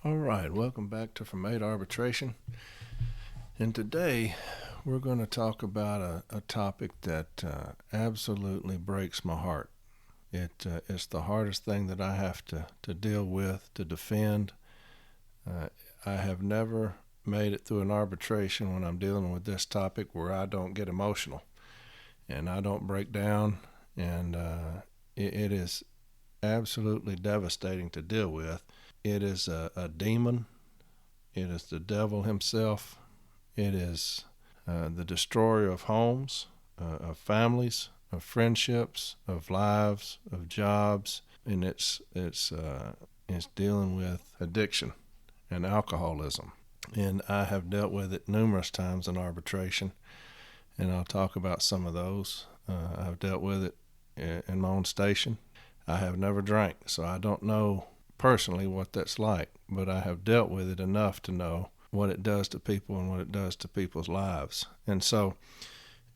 All right, welcome back to From A to Arbitration. And today we're going to talk about a topic that absolutely breaks my heart. It's the hardest thing that I have to deal with, to defend. I have never made it through an arbitration when I'm dealing with this topic where I don't get emotional and I don't break down, and it is absolutely devastating to deal with. It is a demon. It is the devil himself. It is the destroyer of homes, of families, of friendships, of lives, of jobs, and it's dealing with addiction and alcoholism. And I have dealt with it numerous times in arbitration, and I'll talk about some of those. I've dealt with it in my own station. I have never drank, so I don't know personally what that's like, but I have dealt with it enough to know what it does to people and what it does to people's lives. And so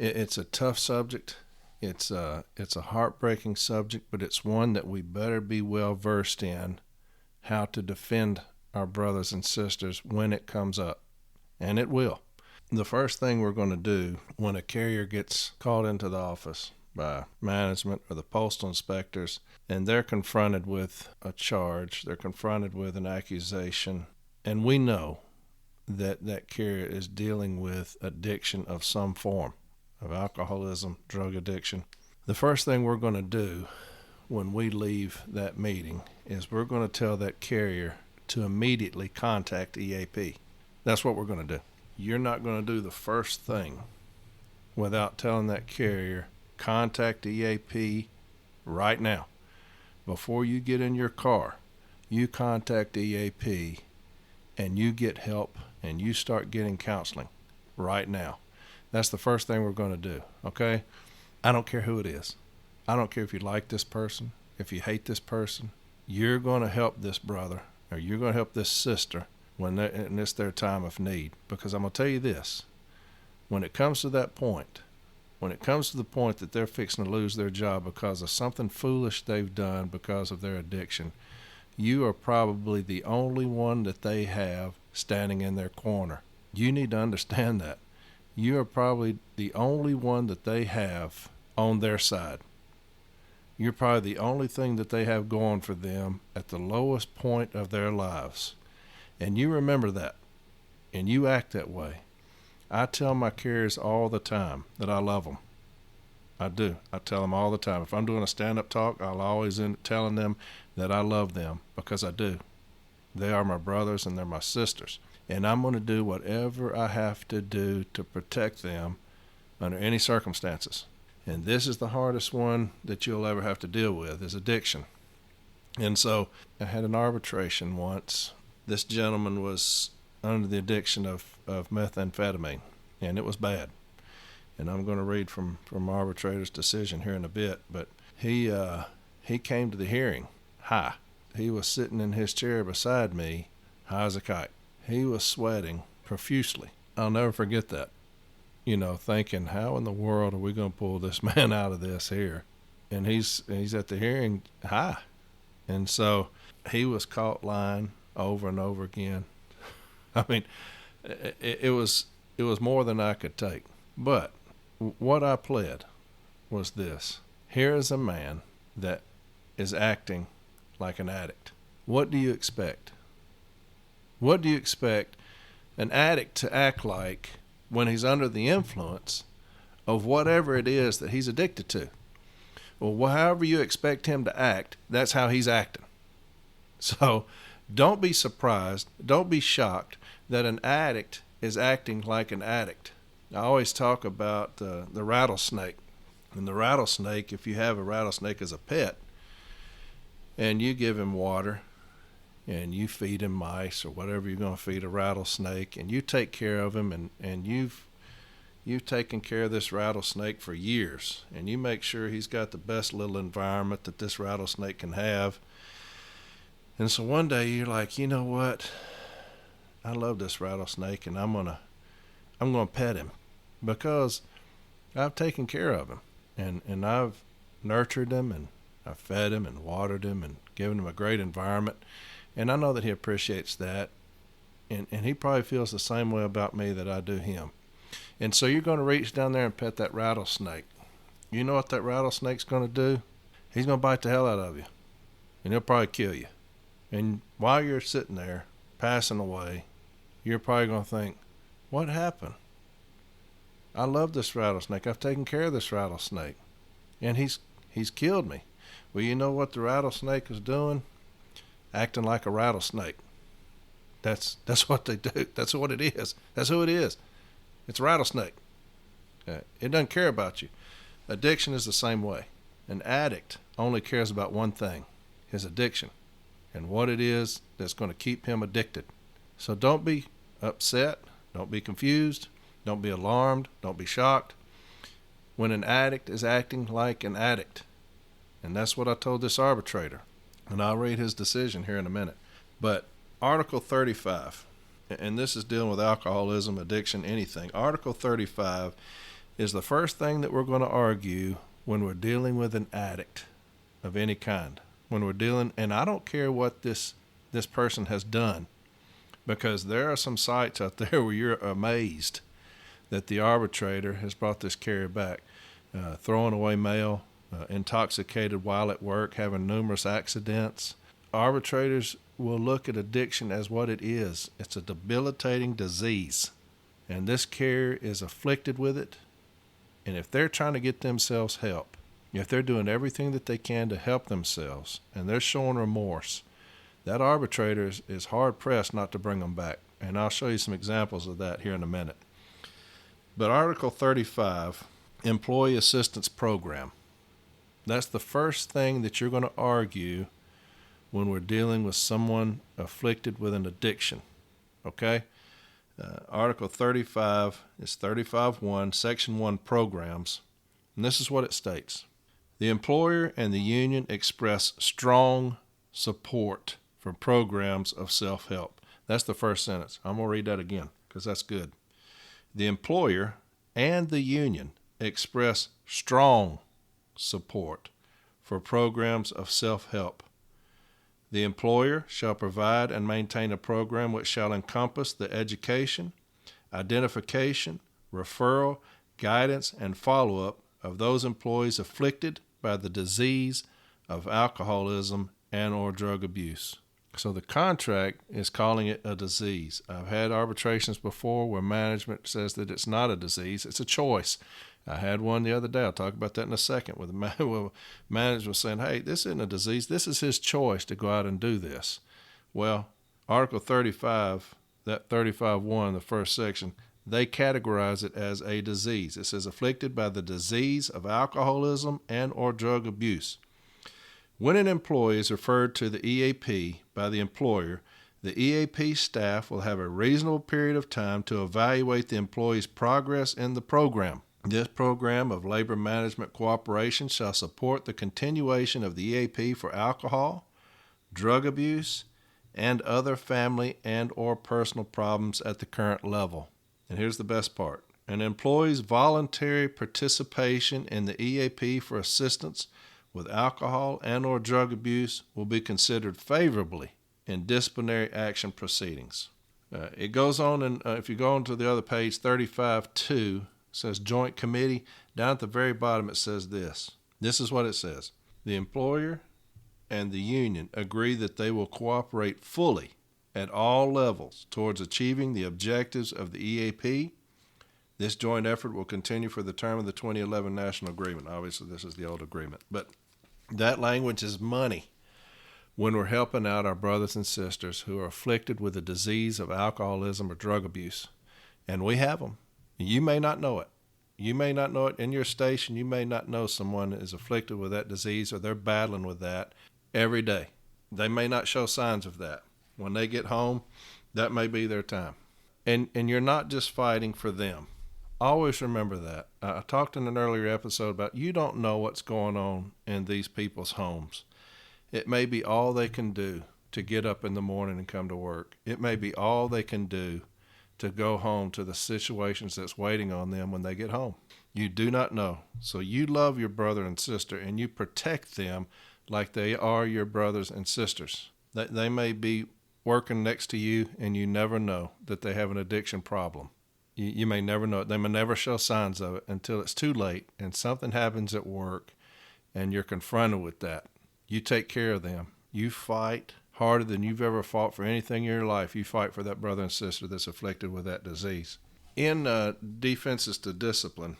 it's a tough subject. It's a heartbreaking subject, but it's one that we better be well versed in how to defend our brothers and sisters when it comes up, and it will. The first thing we're going to do when a carrier gets called into the office by management or the postal inspectors, and they're confronted with a charge, they're confronted with an accusation, and we know that that carrier is dealing with addiction of some form, of alcoholism, drug addiction. The first thing we're going to do when we leave that meeting is we're going to tell that carrier to immediately contact EAP. That's what we're going to do. You're not going to do the first thing without telling that carrier, contact EAP right now. Before you get in your car, you contact EAP and you get help and you start getting counseling right now. That's the first thing we're going to do, okay? I don't care who it is. I don't care if you like this person, if you hate this person. You're going to help this brother or you're going to help this sister when it's their time of need. Because I'm going to tell you this, when it comes to that point, when it comes to the point that they're fixing to lose their job because of something foolish they've done because of their addiction, you are probably the only one that they have standing in their corner. You need to understand that. You are probably the only one that they have on their side. You're probably the only thing that they have going for them at the lowest point of their lives. And you remember that, and you act that way. I tell my carriers all the time that I love them. I do. I tell them all the time. If I'm doing a stand-up talk, I'll always end up telling them that I love them, because I do. They are my brothers and they're my sisters. And I'm going to do whatever I have to do to protect them under any circumstances. And this is the hardest one that you'll ever have to deal with, is addiction. And so I had an arbitration once. This gentleman was under the addiction of methamphetamine, and it was bad. And I'm going to read from arbitrator's decision here in a bit, but he came to the hearing high. He was sitting in his chair beside me, high as a kite. He was sweating profusely. I'll never forget that. Thinking, how in the world are we going to pull this man out of this here? And he's at the hearing high. And so he was caught lying over and over again. I mean, it was more than I could take. But what I pled was this. Here is a man that is acting like an addict. What do you expect? What do you expect an addict to act like when he's under the influence of whatever it is that he's addicted to? Well, however you expect him to act, that's how he's acting. So don't be surprised, don't be shocked that an addict is acting like an addict. I always talk about the rattlesnake. And the rattlesnake, if you have a rattlesnake as a pet, and you give him water, and you feed him mice or whatever you're going to feed a rattlesnake, and you take care of him, and you've taken care of this rattlesnake for years, and you make sure he's got the best little environment that this rattlesnake can have. And so one day you're like, you know what? I love this rattlesnake, and I'm gonna pet him because I've taken care of him, and I've nurtured him, and I've fed him and watered him and given him a great environment. And I know that he appreciates that. And he probably feels the same way about me that I do him. And so you're going to reach down there and pet that rattlesnake. You know what that rattlesnake's going to do? He's going to bite the hell out of you. And he'll probably kill you. And while you're sitting there, passing away, you're probably going to think, what happened? I love this rattlesnake. I've taken care of this rattlesnake. And he's killed me. Well, you know what the rattlesnake is doing? Acting like a rattlesnake. That's what they do. That's what it is. That's who it is. It's a rattlesnake. It doesn't care about you. Addiction is the same way. An addict only cares about one thing, his addiction, and what it is that's going to keep him addicted. So don't be upset. Don't be confused. Don't be alarmed. Don't be shocked when an addict is acting like an addict. And that's what I told this arbitrator. And I'll read his decision here in a minute. But Article 35, and this is dealing with alcoholism, addiction, anything. Article 35 is the first thing that we're going to argue when we're dealing with an addict of any kind. When we're dealing, and I don't care what this person has done, because there are some sites out there where you're amazed that the arbitrator has brought this carrier back. Throwing away mail, intoxicated while at work, having numerous accidents. Arbitrators will look at addiction as what it is. It's a debilitating disease. And this carrier is afflicted with it. And if they're trying to get themselves help, if they're doing everything that they can to help themselves, and they're showing remorse, that arbitrator is hard-pressed not to bring them back. And I'll show you some examples of that here in a minute. But Article 35, Employee Assistance Program. That's the first thing that you're going to argue when we're dealing with someone afflicted with an addiction. Okay? Article 35 is 35.1, Section 1, Programs. And this is what it states. The employer and the union express strong support for programs of self-help. That's the first sentence. I'm going to read that again because that's good. The employer and the union express strong support for programs of self-help. The employer shall provide and maintain a program which shall encompass the education, identification, referral, guidance, and follow-up of those employees afflicted by the disease of alcoholism and or drug abuse. So the contract is calling it a disease. I've had arbitrations before where management says that it's not a disease, it's a choice. I had one the other day. I'll talk about that in a second. Where the manager was saying, hey, this isn't a disease. This is his choice to go out and do this. Well, Article 35, that 35.1, the first section, they categorize it as a disease. It says afflicted by the disease of alcoholism and or drug abuse. When an employee is referred to the EAP by the employer, the EAP staff will have a reasonable period of time to evaluate the employee's progress in the program. This program of labor management cooperation shall support the continuation of the EAP for alcohol, drug abuse, and other family and or personal problems at the current level. And here's the best part. An employee's voluntary participation in the EAP for assistance with alcohol and or drug abuse will be considered favorably in disciplinary action proceedings. It goes on, and if you go on to the other page, 35.2, says joint committee. Down at the very bottom it says this. This is what it says. The employer and the union agree that they will cooperate fully at all levels towards achieving the objectives of the EAP. This joint effort will continue for the term of the 2011 National Agreement. Obviously, this is the old agreement. But that language is money when we're helping out our brothers and sisters who are afflicted with the disease of alcoholism or drug abuse. And we have them. You may not know it. You may not know it in your station. You may not know someone that is afflicted with that disease or they're battling with that every day. They may not show signs of that. When they get home, that may be their time. And you're not just fighting for them. Always remember that. I talked in an earlier episode about you don't know what's going on in these people's homes. It may be all they can do to get up in the morning and come to work. It may be all they can do to go home to the situations that's waiting on them when they get home. You do not know. So you love your brother and sister and you protect them like they are your brothers and sisters. They may be working next to you and you never know that they have an addiction problem. You may never know it. They may never show signs of it until it's too late and something happens at work and you're confronted with that. You take care of them. You fight harder than you've ever fought for anything in your life. You fight for that brother and sister that's afflicted with that disease. In Defenses to Discipline,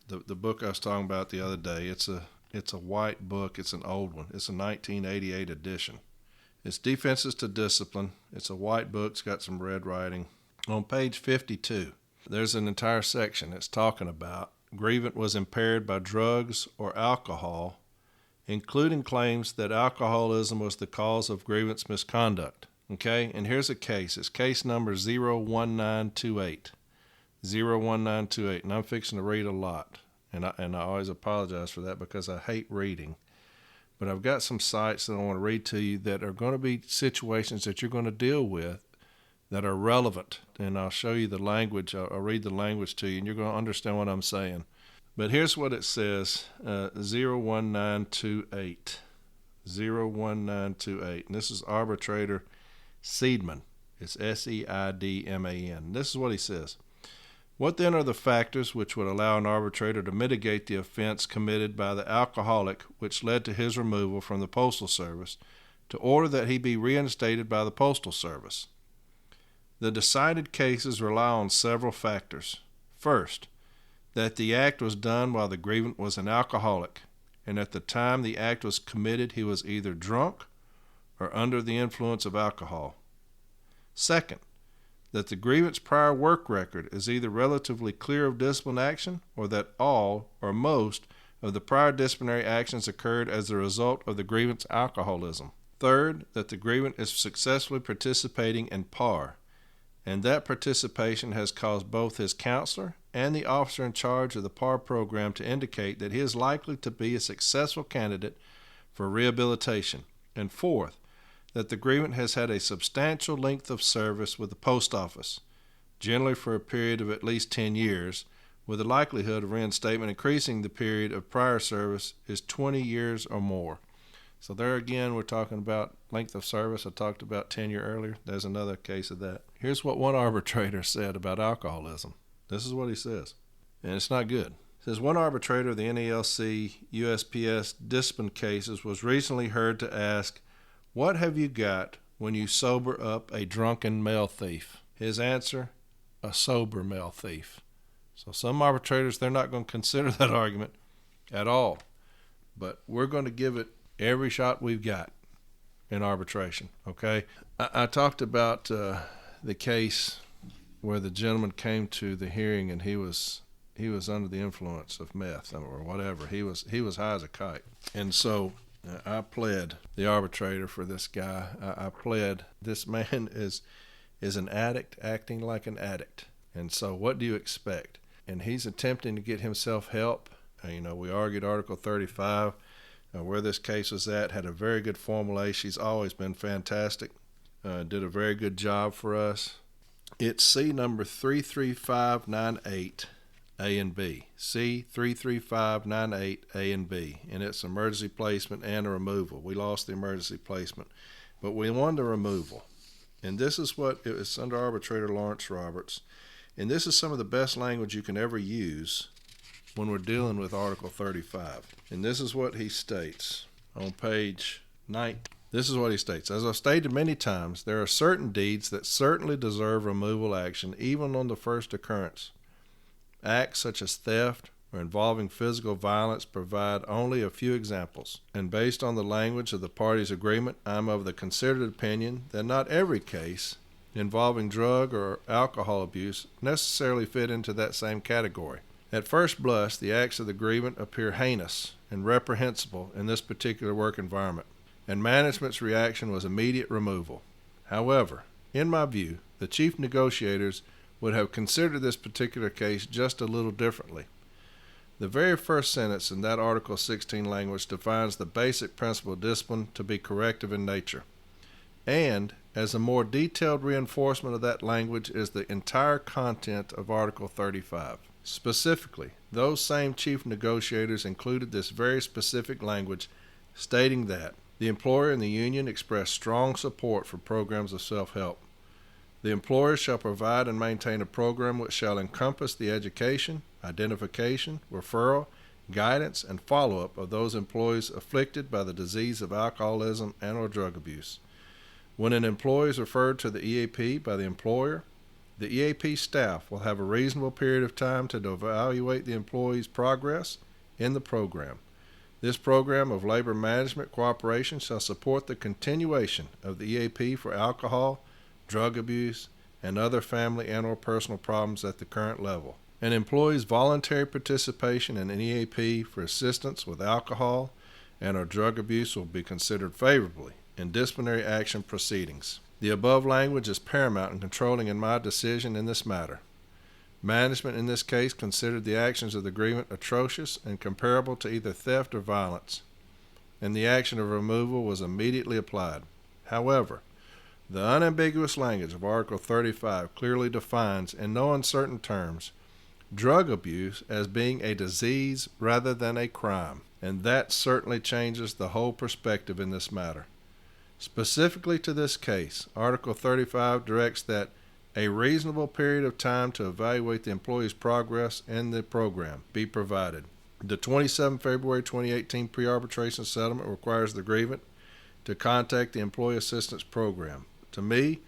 the book I was talking about the other day, it's a white book. It's an old one. It's a 1988 edition. It's Defenses to Discipline. It's a white book. It's got some red writing. On page 52, there's an entire section that's talking about grievant was impaired by drugs or alcohol, including claims that alcoholism was the cause of grievance misconduct. Okay, and here's a case. It's case number 01928. 01928, and I'm fixing to read a lot. And I always apologize for that because I hate reading. But I've got some sites that I want to read to you that are going to be situations that you're going to deal with that are relevant. And I'll show you the language. I'll read the language to you, and you're going to understand what I'm saying. But here's what it says, 01928. 01928. And this is arbitrator Seidman. It's Seidman. This is what he says. What then are the factors which would allow an arbitrator to mitigate the offense committed by the alcoholic which led to his removal from the Postal Service to order that he be reinstated by the Postal Service? The decided cases rely on several factors. First, that the act was done while the grievant was an alcoholic, and at the time the act was committed he was either drunk or under the influence of alcohol. Second, that the grievant's prior work record is either relatively clear of discipline action or that all or most of the prior disciplinary actions occurred as a result of the grievant's alcoholism. Third, that the grievant is successfully participating in PAR, and that participation has caused both his counselor and the officer in charge of the PAR program to indicate that he is likely to be a successful candidate for rehabilitation. And fourth, that the grievant has had a substantial length of service with the post office, generally for a period of at least 10 years, with the likelihood of reinstatement increasing the period of prior service is 20 years or more. So there again, we're talking about length of service. I talked about tenure earlier. There's another case of that. Here's what one arbitrator said about alcoholism. This is what he says, and it's not good. It says, one arbitrator of the NALC USPS discipline cases was recently heard to ask, "What have you got when you sober up a drunken male thief?" His answer, a sober male thief. So some arbitrators, they're not going to consider that argument at all. But we're going to give it every shot we've got in arbitration, okay? I talked about the case where the gentleman came to the hearing and he was under the influence of meth or whatever. He was high as a kite. And so I pled the arbitrator for this guy. I pled this man is an addict acting like an addict. And so what do you expect? And he's attempting to get himself help. We argued Article 35, where this case was at, had a very good formulation. She's always been fantastic. Did a very good job for us. It's C number 33598. A and B. C 33598 A and B, and it's emergency placement and a removal. We lost the emergency placement, but we won the removal. And this is what it's under arbitrator Lawrence Roberts, and this is some of the best language you can ever use when we're dealing with Article 35. And this is what he states on page 9. This is what he states. As I've stated many times, there are certain deeds that certainly deserve removal action even on the first occurrence. Acts such as theft or involving physical violence provide only a few examples. And based on the language of the parties' agreement, I am of the considered opinion that not every case involving drug or alcohol abuse necessarily fit into that same category. At first blush, the acts of the grievant appear heinous and reprehensible in this particular work environment, and management's reaction was immediate removal. However, in my view, the chief negotiators would have considered this particular case just a little differently. The very first sentence in that Article 16 language defines the basic principle of discipline to be corrective in nature. And, as a more detailed reinforcement of that language, is the entire content of Article 35. Specifically, those same chief negotiators included this very specific language stating that The employer and the union express strong support for programs of self-help. The employer shall provide and maintain a program which shall encompass the education, identification, referral, guidance, and follow-up of those employees afflicted by the disease of alcoholism and/or drug abuse. When an employee is referred to the EAP by the employer, the EAP staff will have a reasonable period of time to evaluate the employee's progress in the program. This program of labor management cooperation shall support the continuation of the EAP for alcohol, drug abuse, and other family and/or personal problems at the current level. An employee's voluntary participation in an EAP for assistance with alcohol and/or drug abuse will be considered favorably in disciplinary action proceedings. The above language is paramount in controlling in my decision in this matter. Management in this case considered the actions of the grievant atrocious and comparable to either theft or violence, and the action of removal was immediately applied. However, the unambiguous language of Article 35 clearly defines, in no uncertain terms, drug abuse as being a disease rather than a crime, and that certainly changes the whole perspective in this matter. Specifically to this case, Article 35 directs that a reasonable period of time to evaluate the employee's progress in the program be provided. The 27 February 2018 pre-arbitration settlement requires the grievant to contact the Employee Assistance Program. To me,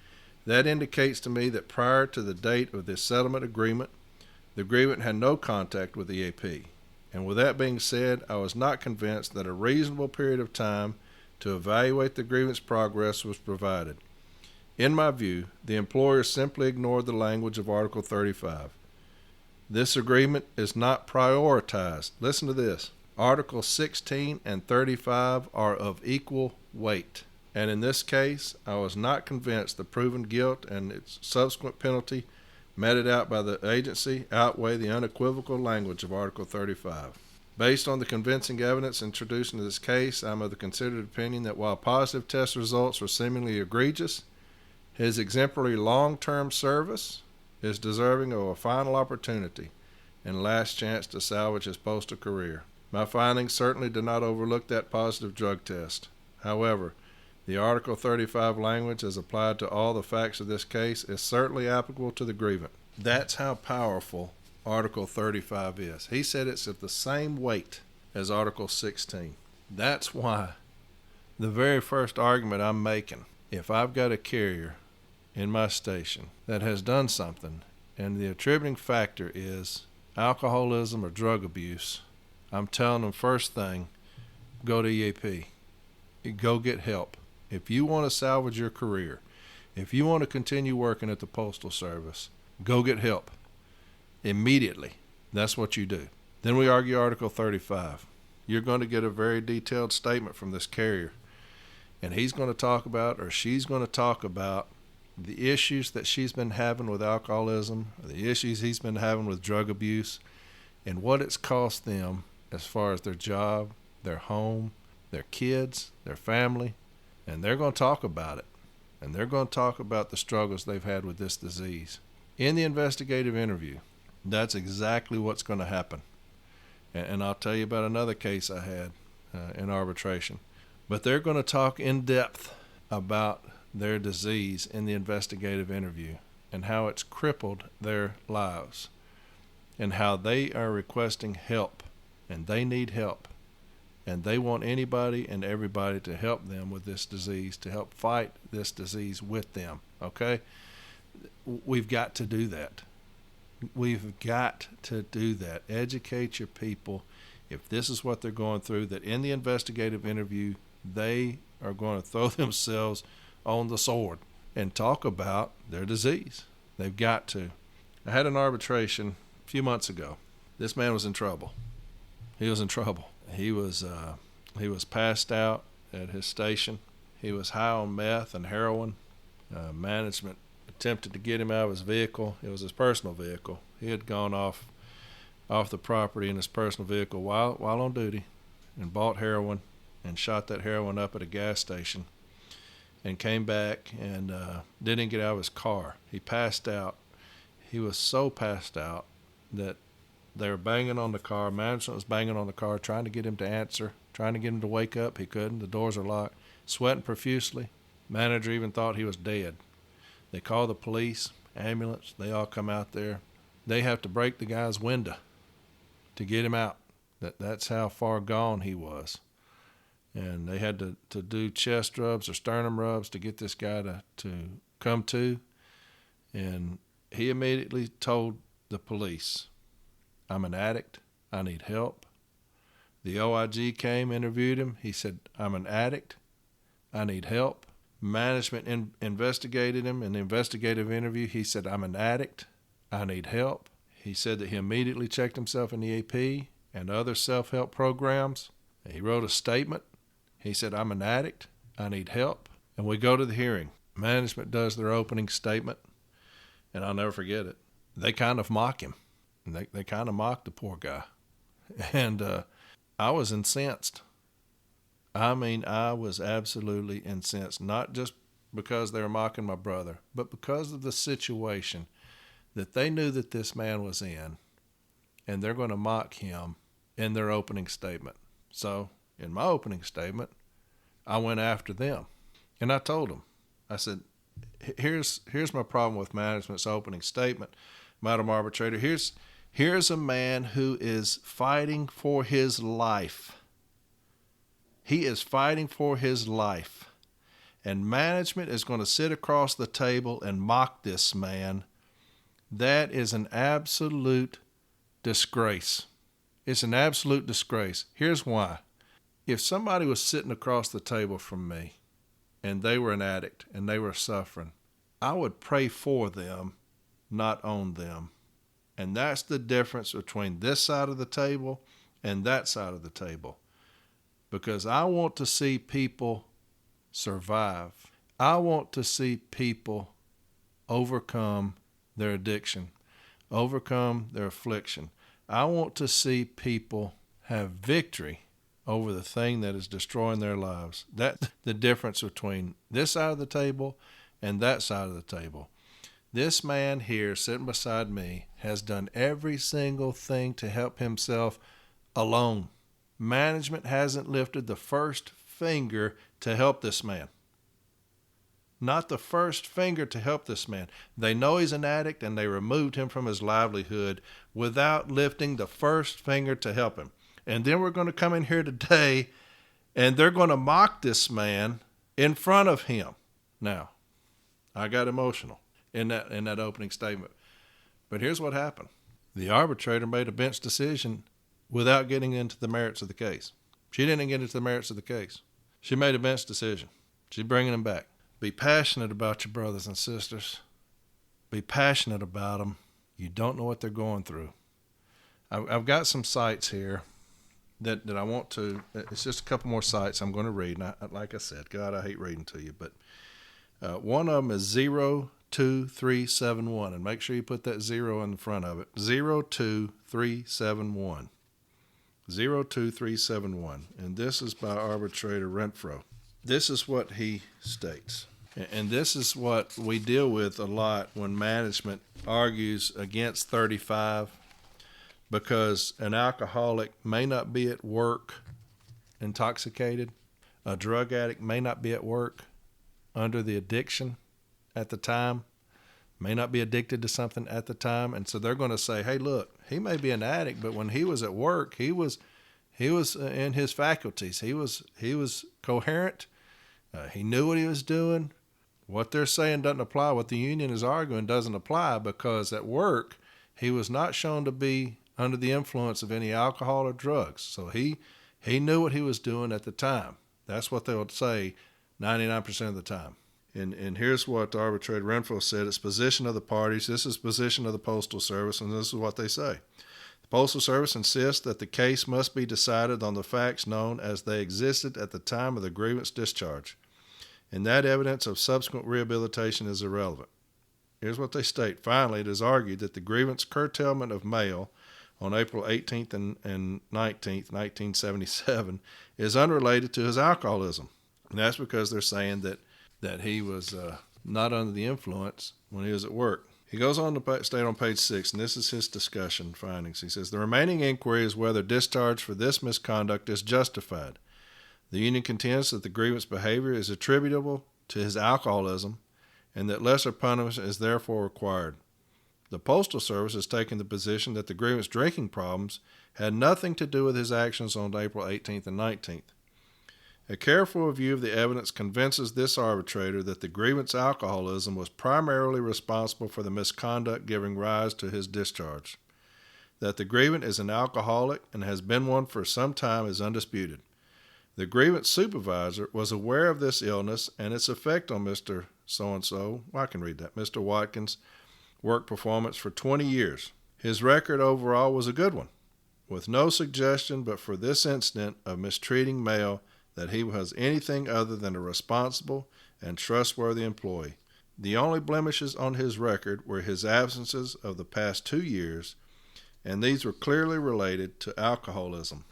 that indicates to me that prior to the date of this settlement agreement, the grievant had no contact with the EAP. And with that being said, I was not convinced that a reasonable period of time to evaluate the grievance progress was provided. In my view, the employer simply ignored the language of Article 35. This agreement is not prioritized. Listen to this. Articles 16 and 35 are of equal weight. And in this case, I was not convinced the proven guilt and its subsequent penalty meted out by the agency outweigh the unequivocal language of Article 35. Based on the convincing evidence introduced into this case, I am of the considered opinion that while positive test results are seemingly egregious, his exemplary long-term service is deserving of a final opportunity and last chance to salvage his postal career. My findings certainly do not overlook that positive drug test. However, the Article 35 language as applied to all the facts of this case is certainly applicable to the grievant. That's how powerful Article 35 is. He said it's of the same weight as Article 16. That's why the very first argument I'm making, if I've got a carrier in my station that has done something and the attributing factor is alcoholism or drug abuse, I'm telling them first thing, go to EAP. Go get help. If you want to salvage your career, if you want to continue working at the Postal Service, go get help. Immediately. That's what you do. Then we argue Article 35. You're going to get a very detailed statement from this carrier. And he's going to talk about, or she's going to talk about, the issues that she's been having with alcoholism, the issues he's been having with drug abuse, and what it's cost them as far as their job, their home, their kids, their family. And they're going to talk about it. And they're going to talk about the struggles they've had with this disease. In the investigative interview, that's exactly what's going to happen. And I'll tell you about another case I had in arbitration. But they're going to talk in depth about their disease in the investigative interview and how it's crippled their lives and how they are requesting help and they need help. And they want anybody and everybody to help them with this disease, to help fight this disease with them, okay? We've got to do that. We've got to do that. Educate your people. If this is what they're going through, that in the investigative interview, they are going to throw themselves on the sword and talk about their disease. They've got to. I had an arbitration a few months ago. This man was in trouble. He was in trouble. He was passed out at his station. He was high on meth and heroin. Management attempted to get him out of his vehicle. It was his personal vehicle. He had gone off the property in his personal vehicle while on duty and bought heroin and shot that heroin up at a gas station and came back and didn't get out of his car. He passed out. He was so passed out that they were banging on the car. Management was banging on the car, trying to get him to answer, trying to get him to wake up. He couldn't. The doors are locked. Sweating profusely. Manager even thought he was dead. They call the police, ambulance. They all come out there. They have to break the guy's window to get him out. That's how far gone he was. And they had to do chest rubs or sternum rubs to get this guy to come to. And he immediately told the police, I'm an addict. I need help. The OIG came, interviewed him. He said, I'm an addict. I need help. Management investigated him. In the investigative interview, he said, I'm an addict. I need help. He said that he immediately checked himself in the EP and other self-help programs. He wrote a statement. He said, I'm an addict. I need help. And we go to the hearing. Management does their opening statement, and I'll never forget it. They kind of mock him. They kind of mock the poor guy. And I was incensed. I mean, I was absolutely incensed, not just because they were mocking my brother, but because of the situation that they knew that this man was in, and they're going to mock him in their opening statement. So in my opening statement, I went after them, and I told them, I said, here's my problem with management's opening statement, Madam Arbitrator. Here's a man who is fighting for his life. He is fighting for his life. And management is going to sit across the table and mock this man. That is an absolute disgrace. It's an absolute disgrace. Here's why. If somebody was sitting across the table from me and they were an addict and they were suffering, I would pray for them, not on them. And that's the difference between this side of the table and that side of the table. Because I want to see people survive. I want to see people overcome their addiction, overcome their affliction. I want to see people have victory over the thing that is destroying their lives. That's the difference between this side of the table and that side of the table. This man here sitting beside me has done every single thing to help himself alone. Management hasn't lifted the first finger to help this man. Not the first finger to help this man. They know he's an addict and they removed him from his livelihood without lifting the first finger to help him. And then we're going to come in here today and they're going to mock this man in front of him. Now, I got emotional in that opening statement. But here's what happened. The arbitrator made a bench decision without getting into the merits of the case. She didn't get into the merits of the case. She made a bench decision. She's bringing him back. Be passionate about your brothers and sisters. Be passionate about them. You don't know what they're going through. I've got some sites here that I want to, it's just a couple more sites I'm going to read. And like I said, God, I hate reading to you, but one of them is 02371. And make sure you put that 0 in the front of it. 02371. 02371, and this is by Arbitrator Renfro. This is what he states, and this is what we deal with a lot when management argues against 35, because an alcoholic may not be at work intoxicated, a drug addict may not be at work under the addiction at the time, may not be addicted to something at the time, and so they're going to say, hey, look, he may be an addict, but when he was at work, he was in his faculties. He was coherent. He knew what he was doing. What they're saying doesn't apply. What the union is arguing doesn't apply, because at work, he was not shown to be under the influence of any alcohol or drugs. So he knew what he was doing at the time. That's what they would say 99% of the time. And here's what Arbitrator Renfro said. It's position of the parties. This is position of the Postal Service, and this is what they say. The Postal Service insists that the case must be decided on the facts known as they existed at the time of the grievance discharge, and that evidence of subsequent rehabilitation is irrelevant. Here's what they state. Finally, it is argued that the grievance curtailment of mail on April 18th and 19th, 1977, is unrelated to his alcoholism. And that's because they're saying that he was not under the influence when he was at work. He goes on to state on page 6, and this is his discussion findings. He says, the remaining inquiry is whether discharge for this misconduct is justified. The union contends that the grievance behavior is attributable to his alcoholism and that lesser punishment is therefore required. The Postal Service has taken the position that the grievance drinking problems had nothing to do with his actions on April 18th and 19th. A careful review of the evidence convinces this arbitrator that the grievance alcoholism was primarily responsible for the misconduct giving rise to his discharge. That the grievant is an alcoholic and has been one for some time is undisputed. The grievance supervisor was aware of this illness and its effect on Mr. So-and-so, I can read that, Mr. Watkins' work performance for 20 years. His record overall was a good one, with no suggestion but for this incident of mistreating mail that he was anything other than a responsible and trustworthy employee. The only blemishes on his record were his absences of the past 2 years, and these were clearly related to alcoholism.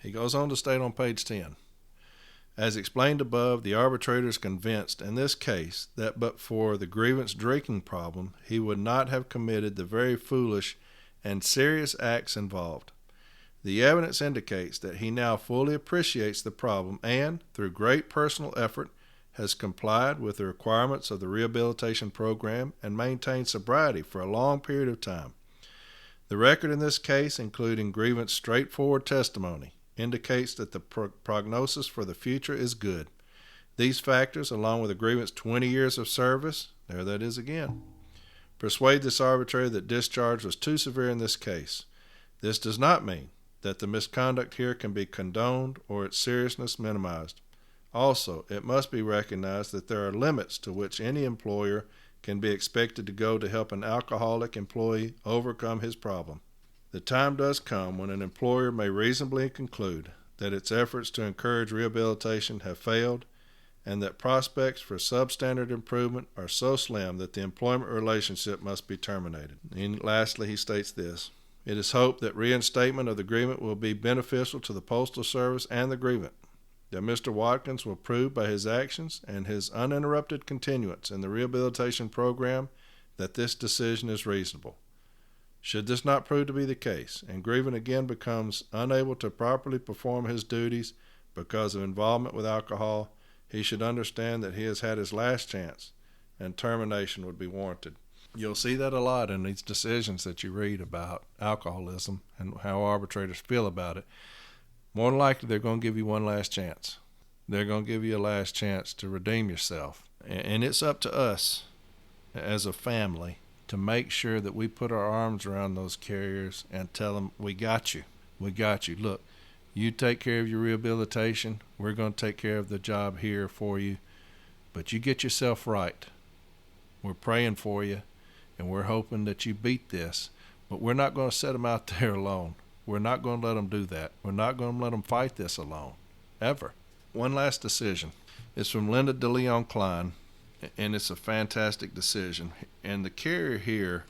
He goes on to state on page 10, as explained above, the arbitrator is convinced in this case that but for the grievance drinking problem, he would not have committed the very foolish and serious acts involved. The evidence indicates that he now fully appreciates the problem and, through great personal effort, has complied with the requirements of the rehabilitation program and maintained sobriety for a long period of time. The record in this case, including grievance straightforward testimony, indicates that the prognosis for the future is good. These factors, along with the grievance 20 years of service, there that is again, persuade this arbitrator that discharge was too severe in this case. This does not mean that the misconduct here can be condoned or its seriousness minimized. Also, it must be recognized that there are limits to which any employer can be expected to go to help an alcoholic employee overcome his problem. The time does come when an employer may reasonably conclude that its efforts to encourage rehabilitation have failed and that prospects for substandard improvement are so slim that the employment relationship must be terminated. And lastly, he states this: it is hoped that reinstatement of the grievant will be beneficial to the Postal Service and the grievant, that Mr. Watkins will prove by his actions and his uninterrupted continuance in the rehabilitation program that this decision is reasonable. Should this not prove to be the case, and grievant again becomes unable to properly perform his duties because of involvement with alcohol, he should understand that he has had his last chance and termination would be warranted. You'll see that a lot in these decisions that you read about alcoholism and how arbitrators feel about it. More than likely, they're going to give you one last chance. They're going to give you a last chance to redeem yourself. And it's up to us as a family to make sure that we put our arms around those carriers and tell them, we got you. We got you. Look, you take care of your rehabilitation. We're going to take care of the job here for you. But you get yourself right. We're praying for you, and we're hoping that you beat this. But we're not going to set them out there alone. We're not going to let them do that. We're not going to let them fight this alone, ever. One last decision. It's from Linda DeLeon Klein, and it's a fantastic decision. And the carrier here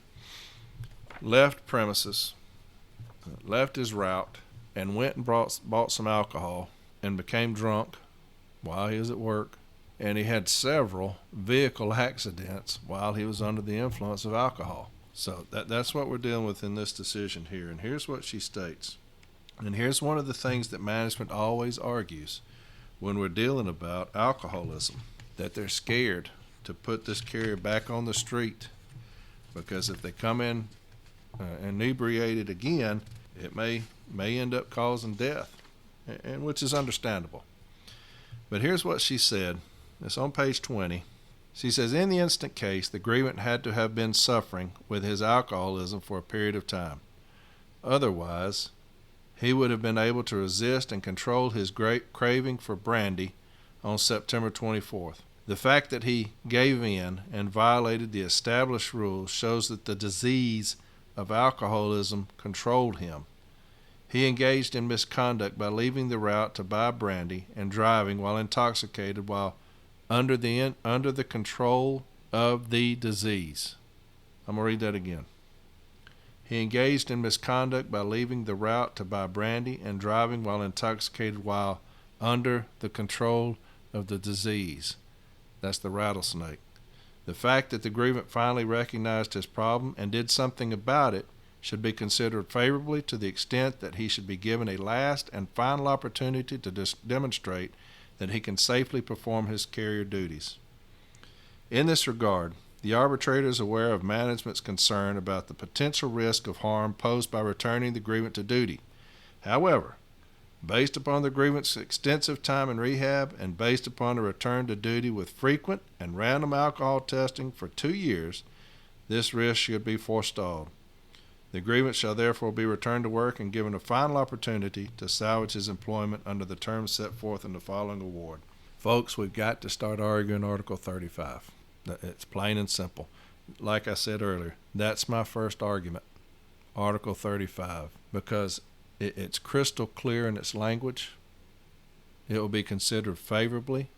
left premises, left his route, and went and bought some alcohol and became drunk while he was at work. And he had several vehicle accidents while he was under the influence of alcohol. So that's what we're dealing with in this decision here. And here's what she states. And here's one of the things that management always argues when we're dealing about alcoholism, that they're scared to put this carrier back on the street because if they come in inebriated again, it may end up causing death, and which is understandable. But here's what she said. It's on page 20. She says, in the instant case, the grievant had to have been suffering with his alcoholism for a period of time. Otherwise, he would have been able to resist and control his great craving for brandy on September 24th. The fact that he gave in and violated the established rules shows that the disease of alcoholism controlled him. He engaged in misconduct by leaving the route to buy brandy and driving while intoxicated while under the control of the disease. I'm going to read that again. He engaged in misconduct by leaving the route to buy brandy and driving while intoxicated while under the control of the disease. That's the rattlesnake. The fact that the grievant finally recognized his problem and did something about it should be considered favorably to the extent that he should be given a last and final opportunity to demonstrate that he can safely perform his carrier duties. In this regard, the arbitrator is aware of management's concern about the potential risk of harm posed by returning the grievant to duty. However, based upon the grievant's extensive time in rehab and based upon a return to duty with frequent and random alcohol testing for 2 years, this risk should be forestalled. The grievant shall therefore be returned to work and given a final opportunity to salvage his employment under the terms set forth in the following award. Folks, we've got to start arguing Article 35. It's plain and simple. Like I said earlier, that's my first argument, Article 35, because it's crystal clear in its language. It will be considered favorably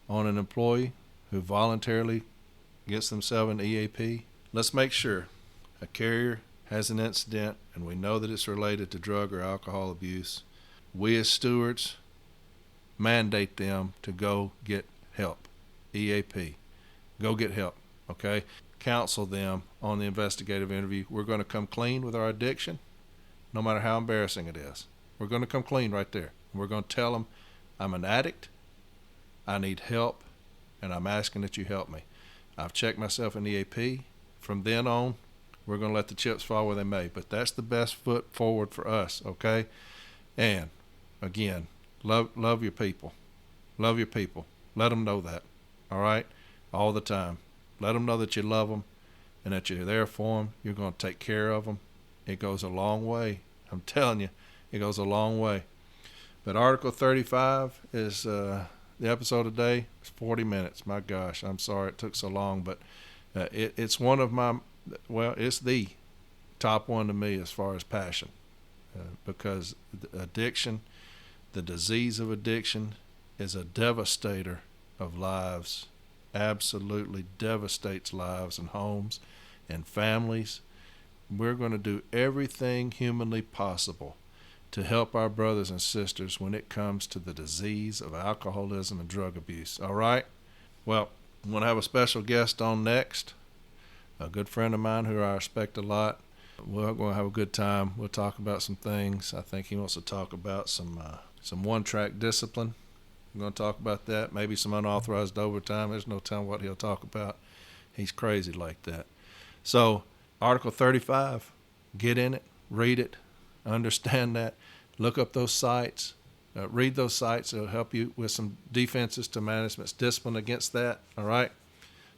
on an employee who voluntarily gets themselves an EAP. Let's make sure a carrier has an incident and we know that it's related to drug or alcohol abuse. We as stewards mandate them to go get help, EAP. Go get help, okay? Counsel them on the investigative interview. We're going to come clean with our addiction, no matter how embarrassing it is. We're going to come clean right there. We're going to tell them, I'm an addict, I need help, and I'm asking that you help me. I've checked myself in EAP. From then on, we're going to let the chips fall where they may. But that's the best foot forward for us, okay? And, again, love your people. Love your people. Let them know that, all right? All the time. Let them know that you love them and that you're there for them. You're going to take care of them. It goes a long way. I'm telling you, it goes a long way. But Article 35 is the episode today. It's 40 minutes. My gosh, I'm sorry it took so long, but it's one of my, it's the top one to me as far as passion, because addiction, the disease of addiction, is a devastator of lives. Absolutely devastates lives and homes and families. We're going to do everything humanly possible to help our brothers and sisters when it comes to the disease of alcoholism and drug abuse. All right? Well, I'm going to have a special guest on next, a good friend of mine who I respect a lot. We're going to have a good time. We'll talk about some things. I think he wants to talk about some one-track discipline. We're going to talk about that, maybe some unauthorized overtime. There's no telling what he'll talk about. He's crazy like that. So, Article 35, get in it, read it, understand that, look up those sites, read those sites. It'll help you with some defenses to management's discipline against that, all right?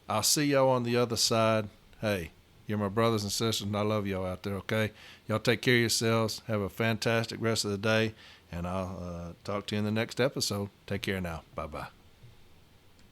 I'll see y'all on the other side. Hey, you're my brothers and sisters, and I love y'all out there, okay? Y'all take care of yourselves. Have a fantastic rest of the day. And I'll talk to you in the next episode. Take care now. Bye-bye.